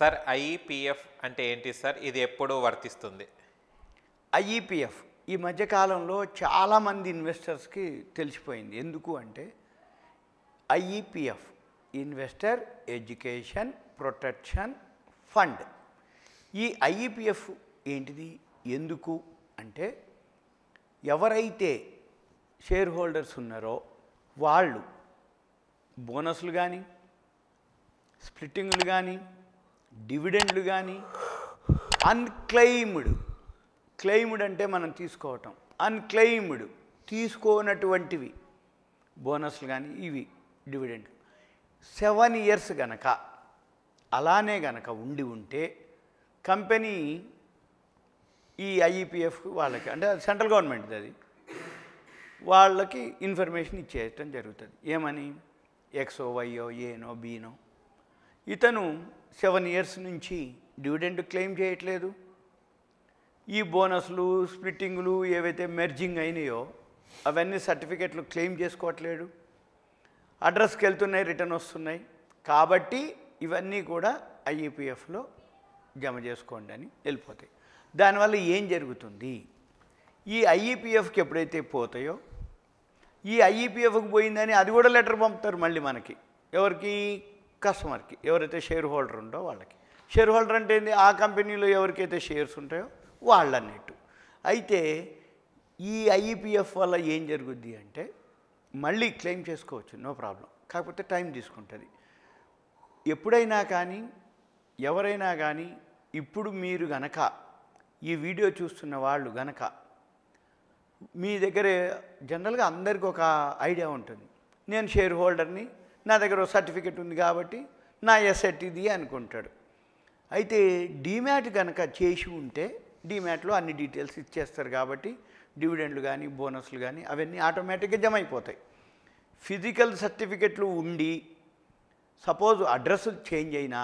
Sir IEPF అంటే ఏంటి sir? ఇది ఎప్పుడు వర్తిస్తుంది? ఐఈపీఎఫ్ ఈ మధ్యకాలంలో చాలామంది ఇన్వెస్టర్స్కి తెలిసిపోయింది. ఎందుకు అంటే IEPF investor education protection fund. ఈ ఐఈపీఎఫ్ ఏంటిది, ఎందుకు అంటే ఎవరైతే షేర్ హోల్డర్స్ ఉన్నారో వాళ్ళు బోనస్లు కానీ స్ప్లిట్టింగ్లు కానీ డివిడెండ్లు కానీ క్లెయిమ్డ్ అంటే మనం తీసుకోవటం, అన్క్లెయిమ్డ్ తీసుకోనటువంటివి బోనస్లు కానీ ఇవి డివిడెండ్ 7 years గనక అలానే గనక ఉంటే కంపెనీ ఈ ఐఈపీఎఫ్ వాళ్ళకి అంటే సెంట్రల్ గవర్నమెంట్ది అది వాళ్ళకి ఇన్ఫర్మేషన్ ఇచ్చేయటం జరుగుతుంది. ఏమని ఎక్సో వైయో ఏనో బీనో ఇతను 7 years నుంచి డివిడెండ్ క్లెయిమ్ చేయట్లేదు, ఈ బోనస్లు స్ప్లిట్టింగ్లు ఏవైతే మెర్జింగ్ అయినాయో అవన్నీ సర్టిఫికెట్లు క్లెయిమ్ చేసుకోవట్లేడు, అడ్రస్కి వెళ్తున్నాయి రిటర్న్ వస్తున్నాయి. కాబట్టి ఇవన్నీ కూడా ఐఈపీఎఫ్లో జమ చేసుకోండి అని వెళ్ళిపోతాయి. దానివల్ల ఏం జరుగుతుంది, ఈ ఐఈపీఎఫ్కి ఎప్పుడైతే పోతాయో ఈ ఐఈపీఎఫ్కి పోయిందని అది కూడా లెటర్ పంపుతారు మళ్ళీ మనకి, ఎవరికి, కస్టమర్కి, ఎవరైతే షేర్ హోల్డర్ ఉందో వాళ్ళకి. షేర్ హోల్డర్ అంటే ఏంది, ఆ కంపెనీలో ఎవరికైతే షేర్స్ ఉంటాయో వాళ్ళన్నట్టు. అయితే ఈ ఐఈపీఎఫ్ వల్ల ఏం జరుగుద్ది అంటే మళ్ళీ క్లెయిమ్ చేసుకోవచ్చు, నో ప్రాబ్లం, కాకపోతే టైం తీసుకుంటుంది. ఎప్పుడైనా కానీ ఎవరైనా కానీ ఇప్పుడు మీరు గనక ఈ వీడియో చూస్తున్న వాళ్ళు గనక మీ దగ్గర జనరల్గా అందరికీ ఒక ఐడియా ఉంటుంది, నేను షేర్ హోల్డర్ని, నా దగ్గర ఒక సర్టిఫికెట్ ఉంది కాబట్టి నా ఎసెట్ ఇది అనుకుంటాడు. అయితే డీమ్యాట్ కనుక చేసి ఉంటే డీమ్యాట్లో అన్ని డీటెయిల్స్ ఇచ్చేస్తారు కాబట్టి డివిడెండ్లు కానీ బోనస్లు కానీ అవన్నీ ఆటోమేటిక్గా జమ అయిపోతాయి. ఫిజికల్ సర్టిఫికెట్లు ఉండి సపోజ్ అడ్రస్ చేంజ్ అయినా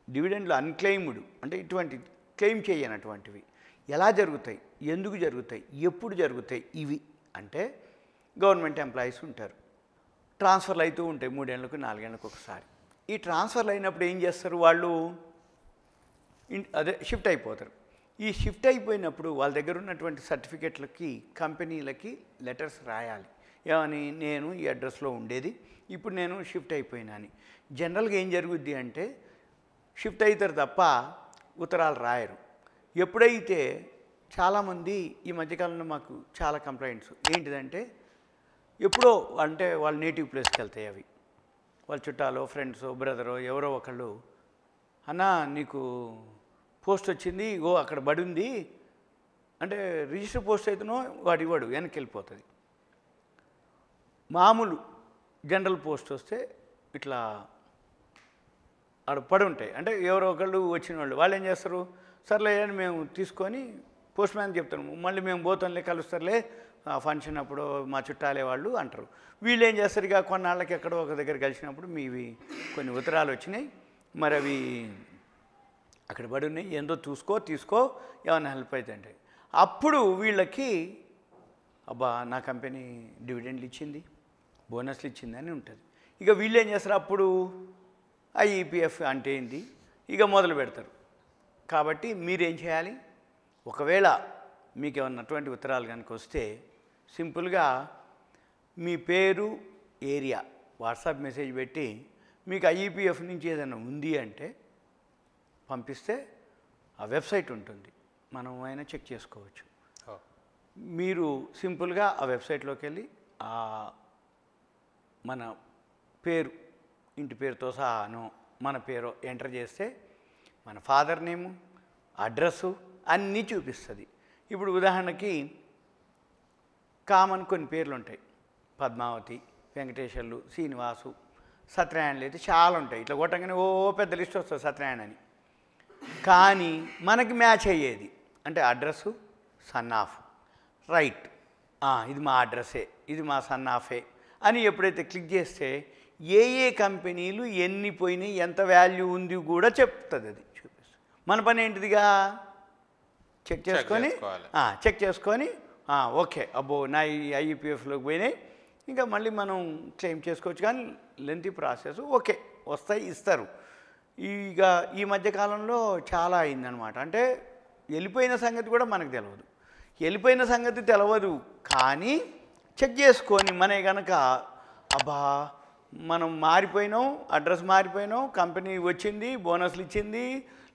డివిడెండ్లు అన్క్లెయిమ్డ్ అంటే ఇటువంటి క్లెయిమ్ చేయనటువంటివి ఎలా జరుగుతాయి, ఎందుకు జరుగుతాయి, ఎప్పుడు జరుగుతాయి ఇవి అంటే గవర్నమెంట్ ఎంప్లాయీస్ ఉంటారు, ట్రాన్స్ఫర్లు అవుతూ ఉంటాయి 3 ఏళ్ళకు 4 ఏళ్ళకు ఒకసారి. ఈ ట్రాన్స్ఫర్లు అయినప్పుడు ఏం చేస్తారు వాళ్ళు, అదే షిఫ్ట్ అయిపోతారు. ఈ షిఫ్ట్ అయిపోయినప్పుడు వాళ్ళ దగ్గర ఉన్నటువంటి సర్టిఫికెట్లకి కంపెనీలకి లెటర్స్ రాయాలి, ఏమని, నేను ఈ అడ్రస్లో ఉండేది ఇప్పుడు నేను షిఫ్ట్ అయిపోయినా అని. జనరల్గా ఏం జరుగుద్ది అంటే షిఫ్ట్ అవుతారు తప్ప ఉత్తరాలు రాయరు. ఎప్పుడైతే చాలామంది ఈ మధ్యకాలంలో మాకు చాలా కంప్లైంట్స్ ఏంటిదంటే ఎప్పుడో అంటే వాళ్ళ నేటివ్ ప్లేస్కి వెళ్తాయి అవి, వాళ్ళ చుట్టాలో ఫ్రెండ్సో బ్రదరో ఎవరో ఒకళ్ళు, అన్నా నీకు పోస్ట్ వచ్చింది ఓ అక్కడ బడి ఉంది అంటే రిజిస్టర్ పోస్ట్ అయితేనో వాడు ఇవ్వడు, వెనక్కి వెళ్ళిపోతుంది. మామూలు జనరల్ పోస్ట్ వస్తే ఇట్లా ఆడ పడి ఉంటాయి, అంటే ఎవరో ఒకళ్ళు వచ్చిన వాళ్ళు ఏం చేస్తారు, సర్లే అని మేము తీసుకొని పోస్ట్ మ్యాన్ చెప్తాము, మళ్ళీ మేము పోతాంలే కలుస్తారులే ఫంక్షన్ అప్పుడు మా చుట్టాలే వాళ్ళు అంటారు. వీళ్ళు ఏం చేస్తారు, ఇక కొన్నాళ్ళకి ఎక్కడో ఒక దగ్గర కలిసినప్పుడు మీవి కొన్ని ఉత్తరాలు వచ్చినాయి, మరి అవి అక్కడ పడి ఉన్నాయి, ఏందో తీసుకో ఏమైనా హెల్ప్ అవుతుంటే అప్పుడు వీళ్ళకి అబ్బా నా కంపెనీ డివిడెండ్లు ఇచ్చింది బోనస్లు ఇచ్చింది అని ఉంటుంది. ఇక వీళ్ళు ఏం చేస్తారు, అప్పుడు ఐఈపీఎఫ్ అంటే ఏంటి ఇక మొదలు పెడతారు. కాబట్టి మీరేం చేయాలి, ఒకవేళ మీకు ఏమన్నా అటువంటి ఉత్తరాలు కనుక వస్తే సింపుల్గా మీ పేరు ఏరియా వాట్సాప్ మెసేజ్ పెట్టి మీకు ఐఈపీఎఫ్ నుంచి ఏదైనా ఉంది అంటే పంపిస్తే ఆ వెబ్సైట్ ఉంటుంది, మనం అయినా చెక్ చేసుకోవచ్చు. మీరు సింపుల్గా ఆ వెబ్సైట్లోకి వెళ్ళి మన పేరు ఇంటి పేరుతో సహాను మన పేరు ఎంటర్ చేస్తే మన ఫాదర్ నేము అడ్రస్సు అన్నీ చూపిస్తుంది. ఇప్పుడు ఉదాహరణకి కామన్ కొన్ని పేర్లు ఉంటాయి, పద్మావతి, వెంకటేశ్వర్లు, శ్రీనివాసు, సత్యనారాయణలు అయితే చాలా ఉంటాయి. ఇట్లా కొట్టగానే ఓ పెద్ద లిస్ట్ వస్తుంది సత్యనారాయణ అని. కానీ మనకి మ్యాచ్ అయ్యేది అంటే అడ్రస్సు సన్ ఆఫ్ రైట్, ఇది మా అడ్రస్సే, ఇది మా సన్ ఆఫే అని ఎప్పుడైతే క్లిక్ చేస్తే ఏ కంపెనీలు ఎన్ని పోయినాయి ఎంత వాల్యూ ఉంది కూడా చెప్తుంది, అది చూపిస్తుంది. మన పని ఏంటిదిగా చెక్ చేసుకొని ఓకే అబ్బో నా ఐఈపీఎఫ్లోకి పోయినాయి ఇంకా మళ్ళీ మనం క్లెయిమ్ చేసుకోవచ్చు. కానీ లెంతీ ప్రాసెస్, ఓకే వస్తాయి ఇస్తారు. ఇక ఈ మధ్యకాలంలో చాలా అయిందనమాట. అంటే వెళ్ళిపోయిన సంగతి కూడా మనకు తెలియదు. వెళ్ళిపోయిన సంగతి తెలియదు కానీ చెక్ చేసుకొని మన కనుక అబ్బా మనం మారిపోయినాం, అడ్రస్ మారిపోయినాం, కంపెనీ వచ్చింది, బోనస్లు ఇచ్చింది,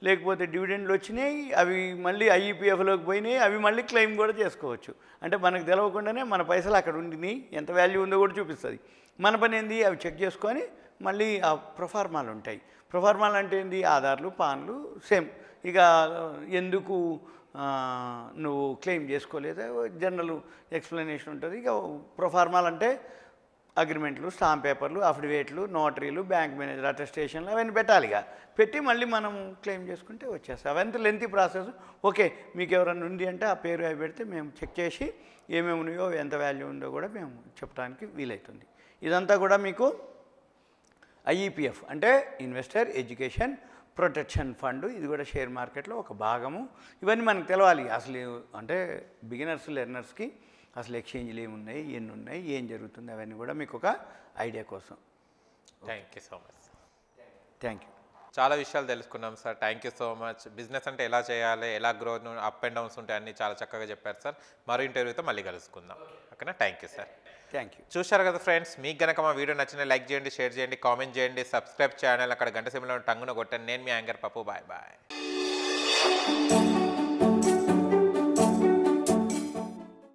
లేకపోతే డివిడెండ్లు వచ్చినాయి, అవి మళ్ళీ ఐఈపీఎఫ్లోకి పోయినాయి, అవి మళ్ళీ క్లెయిమ్ కూడా చేసుకోవచ్చు. అంటే మనకు తెలియకుండానే మన పైసలు అక్కడ ఉండినాయి, ఎంత వాల్యూ ఉందో కూడా చూపిస్తుంది. మన పని ఏంది, అవి చెక్ చేసుకొని మళ్ళీ ఆ ప్రొఫార్మాలు ఉంటాయి. ప్రొఫార్మాలు అంటే ఏంది, ఆధార్లు, పాన్లు సేమ్. ఇక ఎందుకు నువ్వు క్లెయిమ్ చేసుకోలేదా జనరల్ ఎక్స్ప్లెనేషన్ ఉంటుంది. ఇక ప్రొఫార్మాలు అంటే అగ్రిమెంట్లు, స్టాంప్ పేపర్లు, అఫిడవిట్లు, నోటరీలు, బ్యాంక్ మేనేజర్ అటెస్టేషన్లు అవన్నీ పెట్టాలి. ఇక పెట్టి మళ్ళీ మనం క్లెయిమ్ చేసుకుంటే వచ్చేస్తాం. అవంతా లెంతీ ప్రాసెస్. ఓకే మీకు ఎవరైనా ఉంది అంటే ఆ పేరు అవి పెడితే మేము చెక్ చేసి ఏమేమి ఉన్నాయో ఎంత వాల్యూ ఉందో కూడా మేము చెప్పడానికి వీలవుతుంది. ఇదంతా కూడా మీకు ఐఈపీఎఫ్ అంటే ఇన్వెస్టర్ ఎడ్యుకేషన్ ప్రొటెక్షన్ ఫండ్. ఇది కూడా షేర్ మార్కెట్లో ఒక భాగము. ఇవన్నీ మనకు తెలవాలి. అసలు అంటే బిగినర్స్ లెర్నర్స్కి అసలు ఎక్స్చేంజ్లు ఏమున్నాయి, ఎన్ని ఉన్నాయి, ఏం జరుగుతుంది, అవన్నీ కూడా మీకు ఒక ఐడియా కోసం. Thank you so much. Thank you. చాలా విషయాలు తెలుసుకున్నాం sir. Thank you so much. Business అంటే ఎలా చేయాలి, ఎలా గ్రోత్, అప్ అండ్ డౌన్స్ ఉంటాయి, అన్నీ చాలా చక్కగా చెప్పారు సార్. మరో ఇంటర్వ్యూతో మళ్ళీ కలుసుకుందాం. ఓకేనా? Thank you sir. Thank you. చూశారు కదా ఫ్రెండ్స్, మీకు గనక మా వీడియో నచ్చిన లైక్ చేయండి, షేర్ చేయండి, కామెంట్ చేయండి, సబ్స్క్రైబ్ ఛానల్ అక్కడ గంట సింబల్ టంగున కొట్టండి. నేను మీ యాంకర్ పప్పు. Bye bye.